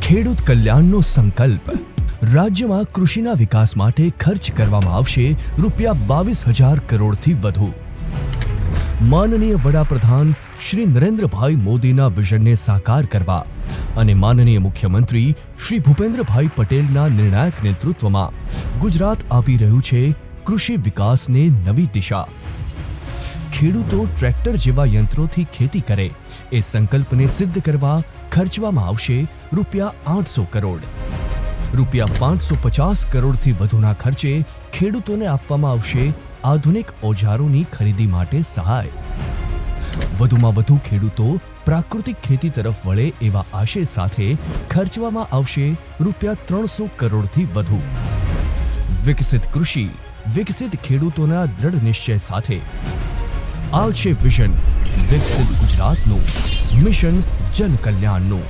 ખેડૂત કલ્યાણનો સંકલ્પ રાજ્યમાં કૃષિના વિકાસ માટે ખર્ચ કરવામાં આવશે ₹22,000 કરોડથી વધુ। માનનીય વડાપ્રધાન શ્રી નરેન્દ્રભાઈ મોદીના વિઝનને સાકાર કરવા અને માનનીય મુખ્યમંત્રી શ્રી ભૂપેન્દ્રભાઈ પટેલના નિર્ણાયક નેતૃત્વમાં ગુજરાત આપી રહ્યું છે કૃષિ વિકાસને નવી દિશા। ખેડૂતો ટ્રેક્ટર જેવા યંત્રોથી ખેતી કરે એ સંકલ્પને સિદ્ધ કરવા ખર્ચવામાં આવશે ₹800 કરોડ। ₹550 કરોડથી વધુના ખર્ચે ખેડૂતોને આપવામાં આવશે આધુનિક ઓજારોની ખરીદી માટે સહાય। વધુમાં વધુ ખેડૂતો પ્રાકૃતિક ખેતી તરફ વળે એવા આશય સાથે ખર્ચવામાં આવશે ₹300 કરોડથી વધુ। વિકસિત કૃષિ, વિકસિત ખેડૂતોના દ્રઢ નિશ્ચય સાથે આ છે વિઝન વિકસિત ગુજરાતનું, મિશન જન કલ્યાણનું।